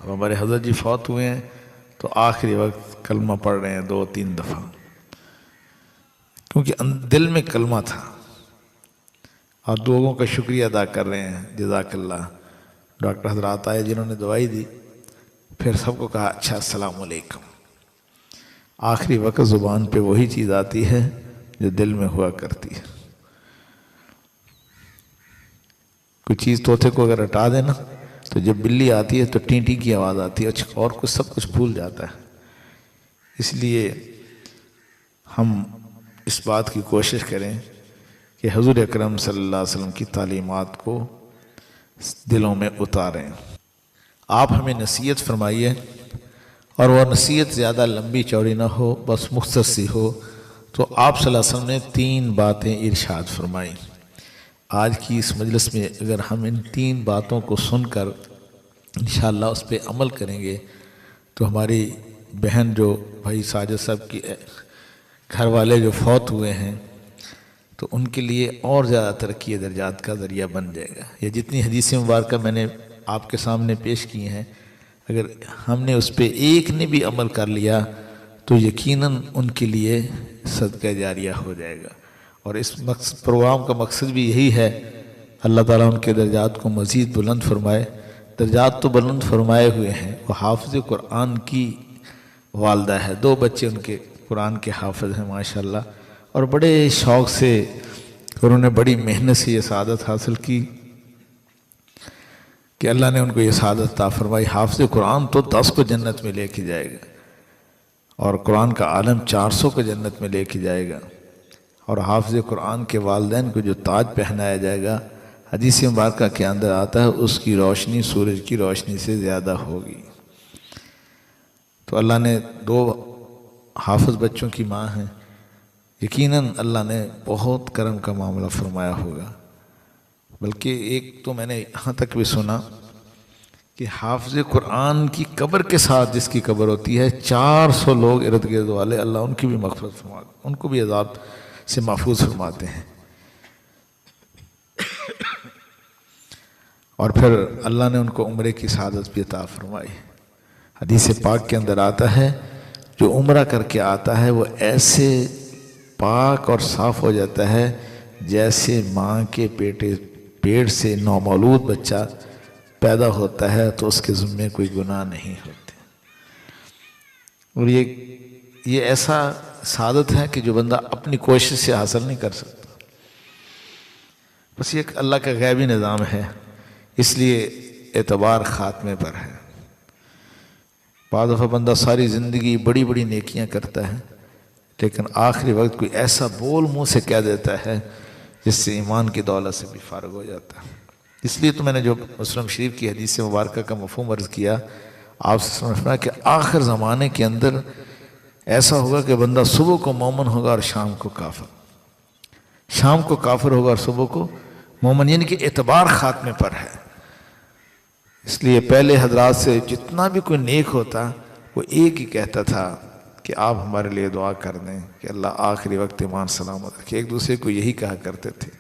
اب ہمارے حضرت جی فوت ہوئے ہیں تو آخری وقت کلمہ پڑھ رہے ہیں 2-3 دفعہ، کیونکہ دل میں کلمہ تھا، اور لوگوں کا شکریہ ادا کر رہے ہیں، جزاک اللہ۔ ڈاکٹر حضرات آئے جنہوں نے دوائی دی، پھر سب کو کہا اچھا السلام علیکم۔ آخری وقت زبان پہ وہی چیز آتی ہے جو دل میں ہوا کرتی ہے۔ کوئی چیز طوطے کو اگر ہٹا دینا تو جب بلی آتی ہے تو ٹینٹی کی آواز آتی ہے، اور کچھ سب کچھ بھول جاتا ہے۔ اس لیے ہم اس بات کی کوشش کریں کہ حضور اکرم صلی اللہ علیہ وسلم کی تعلیمات کو دلوں میں اتاریں۔ آپ ہمیں نصیحت فرمائیے، اور وہ نصیحت زیادہ لمبی چوڑی نہ ہو، بس مختصر سی ہو۔ تو آپ صلی اللہ علیہ وسلم نے 3 باتیں ارشاد فرمائیں۔ آج کی اس مجلس میں اگر ہم ان 3 باتوں کو سن کر انشاءاللہ اس پہ عمل کریں گے تو ہماری بہن جو بھائی ساجد صاحب کی گھر والے جو فوت ہوئے ہیں تو ان کے لیے اور زیادہ ترقی درجات کا ذریعہ بن جائے گا۔ یہ جتنی حدیث مبارکہ میں نے آپ کے سامنے پیش کی ہیں، اگر ہم نے اس پہ ایک نے بھی عمل کر لیا تو یقیناً ان کے لیے صدقہ جاریہ ہو جائے گا۔ اور اس پروگرام کا مقصد بھی یہی ہے، اللہ تعالیٰ ان کے درجات کو مزید بلند فرمائے۔ درجات تو بلند فرمائے ہوئے ہیں، وہ حافظ قرآن کی والدہ ہے، 2 بچے ان کے قرآن کے حافظ ہیں ماشاءاللہ، اور بڑے شوق سے انہوں نے بڑی محنت سے یہ سعادت حاصل کی کہ اللہ نے ان کو یہ سعادت عطا فرمائی۔ حافظ قرآن تو 10 کو جنت میں لے کے جائے گا، اور قرآن کا عالم 400 کو جنت میں لے کے جائے گا، اور حافظ قرآن کے والدین کو جو تاج پہنایا جائے گا، حدیث مبارکہ کے اندر آتا ہے اس کی روشنی سورج کی روشنی سے زیادہ ہوگی۔ تو اللہ نے 2 حافظ بچوں کی ماں ہیں، یقیناً اللہ نے بہت کرم کا معاملہ فرمایا ہوگا۔ بلکہ ایک تو میں نے یہاں تک بھی سنا کہ حافظ قرآن کی قبر کے ساتھ جس کی قبر ہوتی ہے 400 لوگ ارد گرد والے، اللہ ان کی بھی مغفرت فرماتے ہیں، ان کو بھی عذاب سے محفوظ فرماتے ہیں۔ اور پھر اللہ نے ان کو عمرے کی سعادت بھی عطا فرمائی۔ حدیث پاک کے اندر آتا ہے جو عمرہ کر کے آتا ہے وہ ایسے پاک اور صاف ہو جاتا ہے جیسے ماں کے پیٹ سے نومولود بچہ پیدا ہوتا ہے تو اس کے ذمے کوئی گناہ نہیں ہوتے۔ اور یہ ایسا سعادت ہے کہ جو بندہ اپنی کوشش سے حاصل نہیں کر سکتا، بس یہ ایک اللہ کا غیبی نظام ہے، اس لیے اعتبار خاتمے پر ہے۔ بعض دفعہ بندہ ساری زندگی بڑی بڑی نیکیاں کرتا ہے، لیکن آخری وقت کوئی ایسا بول منہ سے کہہ دیتا ہے جس سے ایمان کی دولت سے بھی فارغ ہو جاتا ہے۔ اس لیے تو میں نے جو مسلم شریف کی حدیث مبارکہ کا مفہوم عرض کیا، آپ سے سمجھنا کہ آخر زمانے کے اندر ایسا ہوگا کہ بندہ صبح کو مومن ہوگا اور شام کو کافر، شام کو کافر ہوگا اور صبح کو مومن، یعنی کہ اعتبار خاتمے پر ہے۔ اس لیے پہلے حضرات سے جتنا بھی کوئی نیک ہوتا وہ ایک ہی کہتا تھا کہ آپ ہمارے لیے دعا کر دیں کہ اللہ آخری وقت ایمان سلامت رکھے۔ ایک دوسرے کو یہی کہا کرتے تھے۔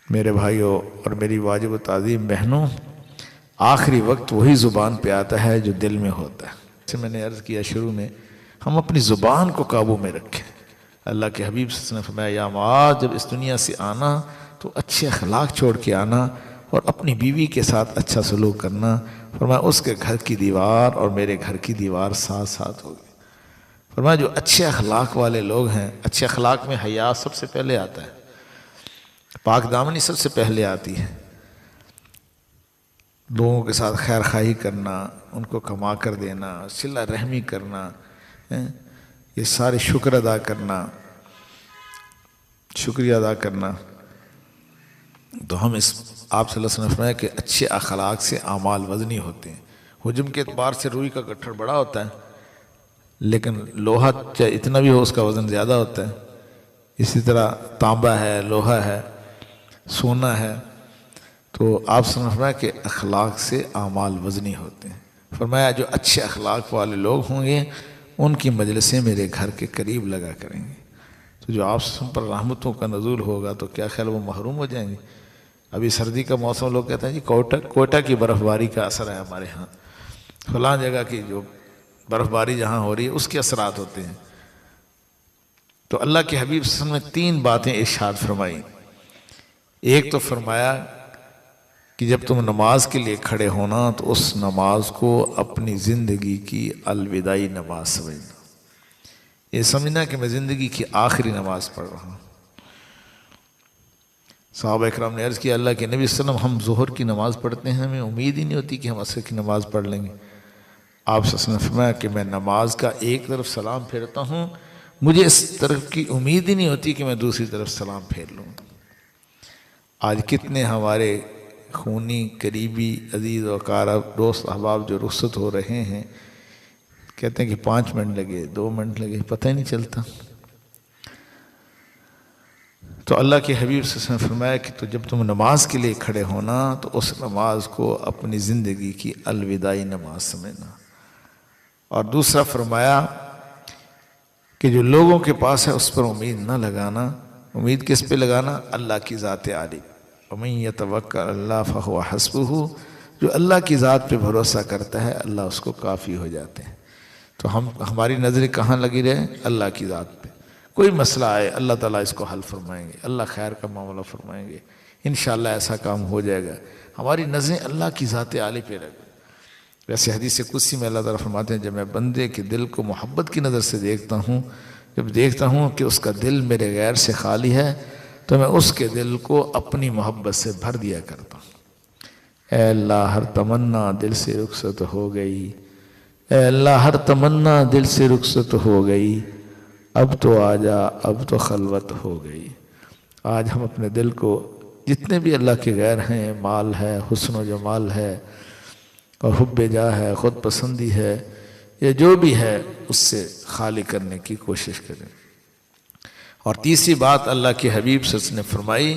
میرے بھائیوں اور میری واجب و تعظیم بہنوں، آخری وقت وہی زبان پہ آتا ہے جو دل میں ہوتا ہے۔ جیسے میں نے عرض کیا شروع میں، ہم اپنی زبان کو قابو میں رکھیں۔ اللہ کے حبیب صلی اللہ علیہ وسلم نے فرمایا یا معاذ، جب اس دنیا سے آنا تو اچھے اخلاق چھوڑ کے آنا اور اپنی بیوی کے ساتھ اچھا سلوک کرنا۔ فرمایا اس کے گھر کی دیوار اور میرے گھر کی دیوار ساتھ ساتھ ہوگی۔ فرمایا جو اچھے اخلاق والے لوگ ہیں، اچھے اخلاق میں حیا سب سے پہلے آتا ہے، پاک دامنی سب سے پہلے آتی ہے، لوگوں کے ساتھ خیر خواہی کرنا، ان کو کما کر دینا، صلہ رحمی کرنا، یہ سارے شکر ادا کرنا، شکریہ ادا کرنا۔ تو ہم اس آپ صلی اللہ علیہ وسلم نے فرمایا کہ اچھے اخلاق سے اعمال وزنی ہوتے ہیں۔ حجم کے اعتبار سے روئی کا گٹھڑ بڑا ہوتا ہے، لیکن لوہا چاہے اتنا بھی ہو اس کا وزن زیادہ ہوتا ہے۔ اسی طرح تانبا ہے، لوہا ہے، سونا ہے۔ تو آپ صلی اللہ علیہ وسلم نے فرمایا کہ اخلاق سے اعمال وزنی ہوتے ہیں۔ فرمایا جو اچھے اخلاق والے لوگ ہوں گے ان کی مجلسیں میرے گھر کے قریب لگا کریں گے، تو جو آپ پر رحمتوں کا نزول ہوگا تو کیا خیال وہ محروم ہو جائیں گے؟ ابھی سردی کا موسم، لوگ کہتے ہیں جی کوئٹہ کی برف باری کا اثر ہے ہمارے ہاں، فلاں جگہ کی جو برف باری جہاں ہو رہی ہے اس کے اثرات ہوتے ہیں۔ تو اللہ کے حبیب صلی اللہ علیہ وسلم نے 3 باتیں ارشاد فرمائی۔ ایک تو فرمایا کہ جب تم نماز کے لیے کھڑے ہونا تو اس نماز کو اپنی زندگی کی الوداعی نماز سمجھنا، یہ سمجھنا کہ میں زندگی کی آخری نماز پڑھ رہا ہوں۔ صحابہ اکرام نے عرض کیا اللہ کے نبی صلی اللہ علیہ وسلم ہم ظہر کی نماز پڑھتے ہیں، ہمیں امید ہی نہیں ہوتی کہ ہم عصر کی نماز پڑھ لیں گے۔ آپ صلی اللہ علیہ وسلم نے فرمایا کہ میں نماز کا ایک طرف سلام پھیرتا ہوں، مجھے اس طرف کی امید ہی نہیں ہوتی کہ میں دوسری طرف سلام پھیر لوں۔ آج کتنے ہمارے خونی قریبی عزیز و اقارب دوست احباب جو رخصت ہو رہے ہیں، کہتے ہیں کہ 5 منٹ لگے 2 منٹ لگے پتہ ہی نہیں چلتا۔ تو اللہ کے حبیب صلی اللہ علیہ وسلم نے فرمایا کہ تو جب تم نماز کے لیے کھڑے ہونا تو اس نماز کو اپنی زندگی کی الوداعی نماز سمجھنا۔ اور دوسرا فرمایا کہ جو لوگوں کے پاس ہے اس پر امید نہ لگانا، امید کس پہ لگانا؟ اللہ کی ذات عالی۔ وَمَن يَتَوَكَّلْ عَلَى اللَّهِ فَهُوَ حَسْبُهُ، جو اللہ کی ذات پہ بھروسہ کرتا ہے اللہ اس کو کافی ہو جاتے ہیں۔ تو ہماری نظریں کہاں لگی رہے؟ اللہ کی ذات پہ۔ کوئی مسئلہ آئے اللہ تعالیٰ اس کو حل فرمائیں گے، اللہ خیر کا معاملہ فرمائیں گے، انشاءاللہ ایسا کام ہو جائے گا۔ ہماری نظریں اللہ کی ذات عالی پہ رہ گئی۔ ویسے حدیث قدسی میں اللہ تعالیٰ فرماتے ہیں جب میں بندے کے دل کو محبت کی نظر سے دیکھتا ہوں، جب دیکھتا ہوں کہ اس کا دل میرے غیر سے خالی ہے تو میں اس کے دل کو اپنی محبت سے بھر دیا کرتا ہوں۔ اے اللہ ہر تمنا دل سے رخصت ہو گئی، اے اللہ ہر تمنا دل سے رخصت ہو گئی، اب تو آجا اب تو خلوت ہو گئی۔ آج ہم اپنے دل کو جتنے بھی اللہ کے غیر ہیں، مال ہے، حسن و جمال ہے اور حب جاہ ہے، خود پسندی ہے، یا جو بھی ہے اس سے خالی کرنے کی کوشش کریں۔ اور تیسری بات اللہ کے حبیب صلی اللہ علیہ وسلم نے فرمائی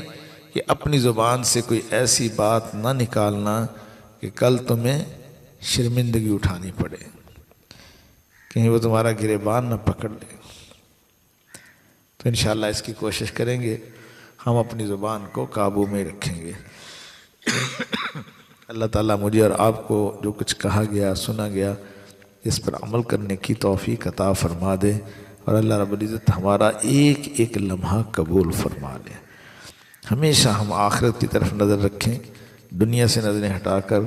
کہ اپنی زبان سے کوئی ایسی بات نہ نکالنا کہ کل تمہیں شرمندگی اٹھانی پڑے، کہیں وہ تمہارا گریبان نہ پکڑ لے۔ تو انشاءاللہ اس کی کوشش کریں گے، ہم اپنی زبان کو قابو میں رکھیں گے۔ اللہ تعالیٰ مجھے اور آپ کو جو کچھ کہا گیا سنا گیا اس پر عمل کرنے کی توفیق عطا فرما دے، اور اللہ رب العزت ہمارا ایک ایک لمحہ قبول فرما لے۔ ہمیشہ ہم آخرت کی طرف نظر رکھیں، دنیا سے نظریں ہٹا کر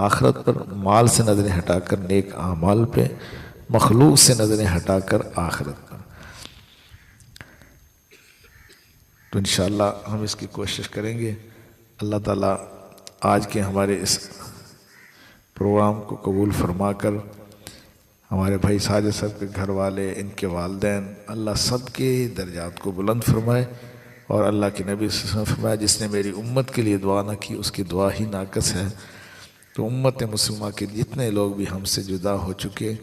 آخرت پر، مال سے نظریں ہٹا کر نیک اعمال پہ، مخلوق سے نظریں ہٹا کر آخرت پر۔ تو انشاءاللہ ہم اس کی کوشش کریں گے۔ اللہ تعالیٰ آج کے ہمارے اس پروگرام کو قبول فرما کر ہمارے بھائی ساجد صاحب کے گھر والے، ان کے والدین، اللہ سب کے درجات کو بلند فرمائے، اور اللہ کے نبی صلی اللہ علیہ وسلم فرمایا جس نے میری امت کے لیے دعا نہ کی اس کی دعا ہی ناقص ہے۔ تو امت مسلمہ کے جتنے لوگ بھی ہم سے جدا ہو چکے،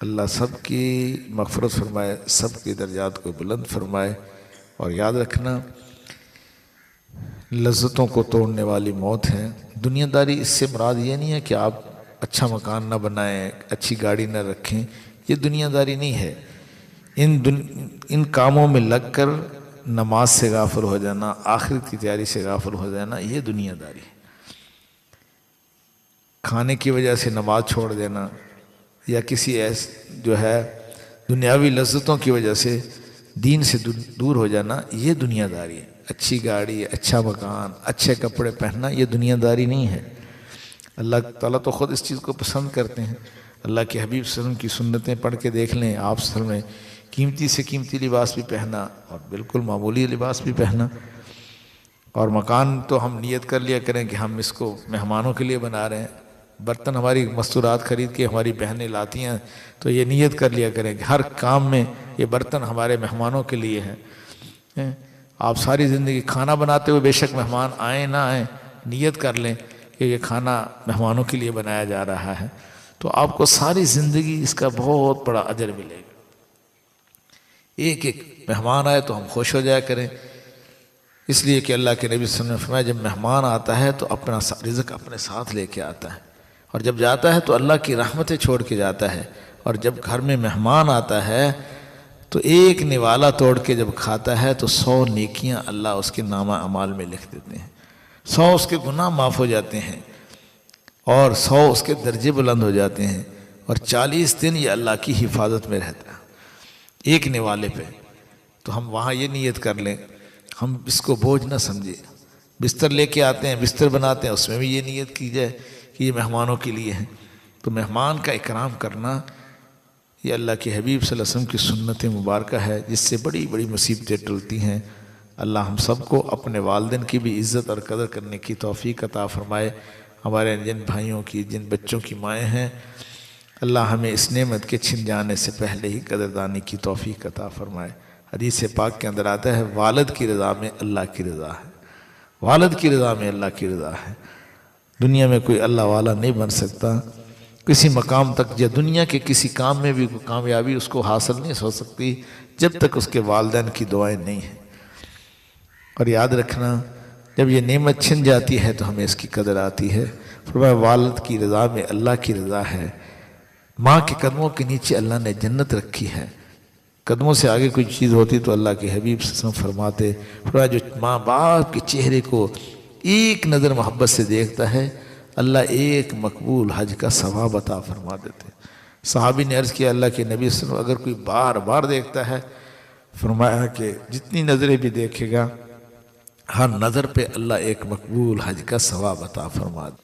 اللہ سب کی مغفرت فرمائے، سب کے درجات کو بلند فرمائے۔ اور یاد رکھنا لذتوں کو توڑنے والی موت ہے۔ دنیا داری اس سے مراد یہ نہیں ہے کہ آپ اچھا مکان نہ بنائیں، اچھی گاڑی نہ رکھیں، یہ دنیا داری نہیں ہے۔ ان کاموں میں لگ کر نماز سے غافل ہو جانا، آخرت کی تیاری سے غافل ہو جانا، یہ دنیا داری ہے۔ کھانے کی وجہ سے نماز چھوڑ دینا یا کسی جو ہے دنیاوی لذتوں کی وجہ سے دین سے دور ہو جانا، یہ دنیا داری ہے۔ اچھی گاڑی، اچھا مکان، اچھے کپڑے پہننا، یہ دنیا داری نہیں ہے۔ اللہ تعالیٰ تو خود اس چیز کو پسند کرتے ہیں۔ اللہ کے حبیب صلی اللہ علیہ وسلم کی سنتیں پڑھ کے دیکھ لیں، آپ صلی اللہ علیہ وسلم نے قیمتی سے قیمتی لباس بھی پہنا اور بالکل معمولی لباس بھی پہنا۔ اور مکان تو ہم نیت کر لیا کریں کہ ہم اس کو مہمانوں کے لیے بنا رہے ہیں۔ برتن ہماری مستورات خرید کے ہماری بہنیں لاتی ہیں تو یہ نیت کر لیا کریں کہ ہر کام میں یہ برتن ہمارے مہمانوں کے لیے ہیں۔ آپ ساری زندگی کھانا بناتے ہوئے بے شک مہمان آئیں نہ آئیں، نیت کر لیں کہ یہ کھانا مہمانوں کے لیے بنایا جا رہا ہے، تو آپ کو ساری زندگی اس کا بہت بڑا اجر ملے گا۔ ایک ایک مہمان آئے تو ہم خوش ہو جایا کریں، اس لیے کہ اللہ کے نبی صلی اللہ علیہ وسلم نے فرمایا جب مہمان آتا ہے تو اپنا رزق اپنے ساتھ لے کے آتا ہے، اور جب جاتا ہے تو اللہ کی رحمتیں چھوڑ کے جاتا ہے۔ اور جب گھر میں مہمان آتا ہے تو ایک نوالا توڑ کے جب کھاتا ہے تو 100 نیکیاں اللہ اس کے نامہ اعمال میں لکھ دیتے ہیں، 100 اس کے گناہ معاف ہو جاتے ہیں۔ اور 100 اس کے درجے بلند ہو جاتے ہیں، اور 40 دن یہ اللہ کی حفاظت میں رہتا ہے ایک نوالے پہ۔ تو ہم وہاں یہ نیت کر لیں، ہم اس کو بوجھ نہ سمجھے۔ بستر لے کے آتے ہیں، بستر بناتے ہیں، اس میں بھی یہ نیت کی جائے کہ یہ مہمانوں کے لیے ہیں۔ تو مہمان کا اکرام کرنا یہ اللہ کے حبیب صلی اللہ علیہ وسلم کی سنت مبارکہ ہے، جس سے بڑی بڑی مصیبتیں ٹلتی ہیں۔ اللہ ہم سب کو اپنے والدین کی بھی عزت اور قدر کرنے کی توفیق عطا فرمائے۔ ہمارے جن بھائیوں کی، جن بچوں کی مائیں ہیں، اللہ ہمیں اس نعمت کے چھن جانے سے پہلے ہی قدردانی کی توفیق عطا فرمائے۔ حدیث پاک کے اندر آتا ہے، والد کی رضا میں اللہ کی رضا ہے، والد کی رضا میں اللہ کی رضا ہے۔ دنیا میں کوئی اللہ والا نہیں بن سکتا، کسی مقام تک یا دنیا کے کسی کام میں بھی کوئی کامیابی اس کو حاصل نہیں ہو سکتی جب تک اس کے والدین کی دعائیں نہیں ہیں۔ اور یاد رکھنا، جب یہ نعمت چھن جاتی ہے تو ہمیں اس کی قدر آتی ہے۔ فرمایا والد کی رضا میں اللہ کی رضا ہے۔ ماں کے قدموں کے نیچے اللہ نے جنت رکھی ہے۔ قدموں سے آگے کوئی چیز ہوتی تو اللہ کے حبیب صلی اللہ علیہ وسلم فرماتے، فرمایا جو ماں باپ کے چہرے کو ایک نظر محبت سے دیکھتا ہے، اللہ ایک مقبول حج کا ثواب عطا فرما دیتے۔ صحابی نے عرض کیا، اللہ کے نبی صلی اللہ علیہ وسلم اگر کوئی بار بار دیکھتا ہے، فرمایا کہ جتنی نظریں بھی دیکھے گا، ہر نظر پہ اللہ ایک مقبول حج کا ثواب عطا فرما دے۔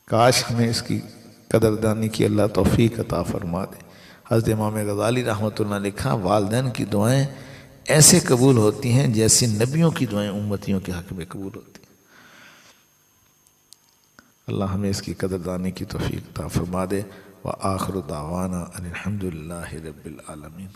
کاش ہمیں اس کی قدردانی کی اللہ توفیق عطا فرما دے۔ حضرت امام غزالی رحمۃ اللہ نے لکھا، والدین کی دعائیں ایسے قبول ہوتی ہیں جیسے نبیوں کی دعائیں امتیوں کے حق میں قبول ہوتی ہیں۔ اللہ ہمیں اس کی قدردانی کی توفیق عطا فرما دے۔ وآخر دعوانا ان الحمد للہ رب العالمین۔